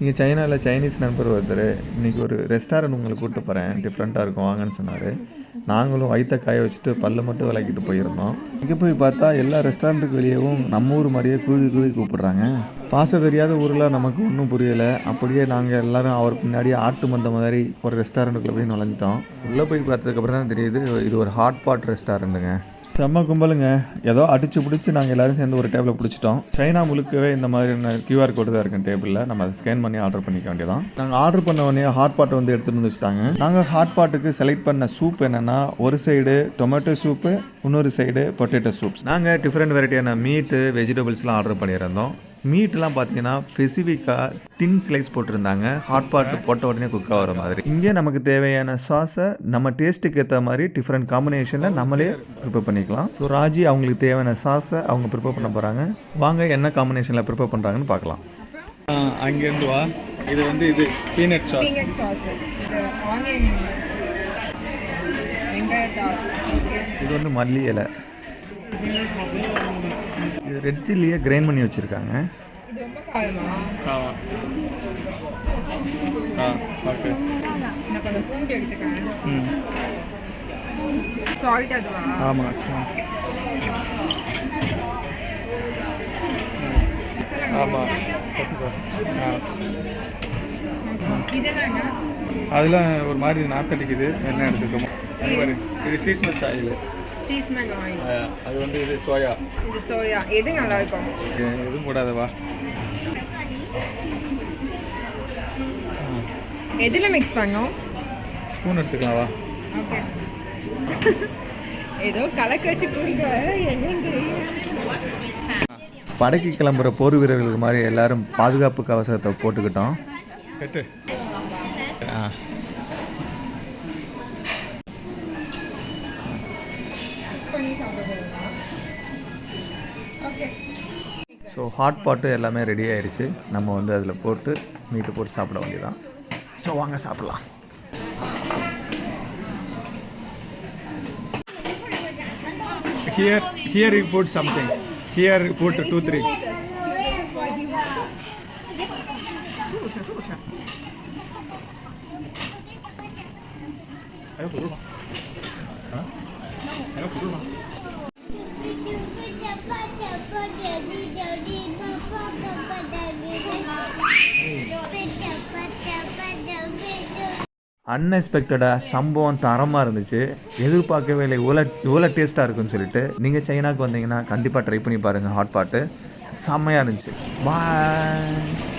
இங்கே சைனாவில் சைனீஸ் நண்பர் ஒருத்தர் இன்றைக்கி ஒரு ரெஸ்டாரண்ட் உங்களை கூப்பிட்டு போகிறேன், டிஃப்ரெண்ட்டாக இருக்கும் வாங்கன்னு சொன்னார். நாங்களும் வயிற்ற காய வச்சுட்டு பல்லு மட்டும் விளக்கிட்டு போயிருந்தோம். இங்கே போய் பார்த்தா எல்லா ரெஸ்டாரண்ட்டுக்கு வெளியேவும் நம்ம ஊர் மாதிரியே கூவி கூவி கூப்பிட்றாங்க. பாச தெரியாத ஊரில் நமக்கு ஒன்றும் புரியலை. அப்படியே நாங்கள் எல்லோரும் அவர் பின்னாடியே ஆட்டு மந்த மாதிரி ஒரு ரெஸ்டாரண்ட்டுக்குள்ளே போய் நுழைஞ்சிட்டோம். உள்ளே போய் பார்த்ததுக்கப்புறம் தான் தெரியுது இது ஒரு ஹாட் பாட் ரெஸ்டாரண்ட்டுங்க. செம்ம கும்பலுங்க. ஏதோ அடிச்சு பிடிச்சி நாங்கள் எல்லோரும் சேர்ந்து ஒரு டேபிளை பிடிச்சிட்டோம். சைனா முழுக்கவே இந்த மாதிரி கியூஆர் கோடு தான் இருக்கும் டேபிளில். நம்ம அதை ஸ்கேன் பண்ணி ஆர்டர் பண்ணிக்க வேண்டியதான். நாங்கள் ஆர்டர் பண்ண உடனே ஹாட் பாட்டை வந்து எடுத்துகிட்டு வந்து வச்சுட்டாங்க. நாங்கள் ஹாட் பாட்டுக்கு செலக்ட் பண்ண சூப் என்னென்னா, ஒரு சைடு டொமேட்டோ சூப்பு, இன்னொரு சைடு பொட்டேட்டோ சூப்ஸ். நாங்கள் டிஃப்ரெண்ட் வெரைட்டியான மீட்டு வெஜிடபிள்ஸ்லாம் ஆர்டர் பண்ணியிருந்தோம். மீட்லாம் பார்த்தீங்கன்னா ஸ்பெசிஃபிக்காக தின் ஸ்லைஸ் போட்டிருந்தாங்க. ஹாட் பாட்டு போட்ட உடனே குக் ஆகிற மாதிரி. இங்கே நமக்கு தேவையான சாஸை நம்ம டேஸ்ட்டுக்கு ஏற்ற மாதிரி டிஃப்ரெண்ட் காம்பினேஷனில் நம்மளே ப்ரிப்பேர் பண்ணிக்கலாம். ஸோ ராஜி அவங்களுக்கு தேவையான சாஸை அவங்க ப்ரிப்பேர் பண்ண போகிறாங்க. வாங்க என்ன காம்பினேஷனில் ப்ரிப்பேர் பண்ணுறாங்கன்னு பார்க்கலாம். அங்கேருந்து வா. இது வந்து இது பீனட் சாஸ். Peanut sauce. இது ஆனியன் வெங்காயத்தாள். இது வந்து மல்லி இலை. இது ரெட் சில்லியை கிரைண்ட் பண்ணி வச்சுருக்காங்க. இது ரொம்ப காரமா? ஓகே. நான் கொஞ்சம் பூண்டு எடுத்துக்கிறேன். சால்ட் அதுவா? ஆமாம். ஆமாம். அதெல்லாம் ஒரு மாதிரி நாத்தடிக்குது. என்ன எடுத்துக்கோமா? இது சீஸ்மஸ் ஆயில். சீஸ்மன் ஆயில். அது வந்து இது சோயா. இது சோயா. எது நல்லா இருக்கும்? எதுவும் கூடாதவா? எதுல மிக்ஸ் பண்ணோம்? ஸ்பூன் எடுத்துக்கலாம் வா. ஓகே. ஏதோ கலக்க வச்சு குடிக்க என்னன்னு தெரியல. படைக்கு கிளம்புற போர் வீரர்களுக்கு மாதிரி எல்லாரும் பாதுகாப்பு கவசத்தை போட்டுக்கிட்டோம். கட்டு. ஸோ ஹாட் பாட்டு எல்லாமே ரெடி ஆயிடுச்சு. நம்ம வந்து அதில் போட்டு மீட்டு போட்டு சாப்பிட வேண்டியதான். ஸோ வாங்க சாப்பிட்லாம். Here you put something. Here you put 2-3. அன்எக்ஸ்பெக்டடாக சம்பவம் தரமாக இருந்துச்சு. எதிர்பார்க்கவே இல்லை இவ்வளோ டேஸ்ட்டாக இருக்குன்னு சொல்லிட்டு. நீங்கள் சைனாவுக்கு வந்தீங்கன்னா கண்டிப்பாக ட்ரை பண்ணி பாருங்கள். ஹாட் பாட்டு செம்மையாக இருந்துச்சு. பாய்.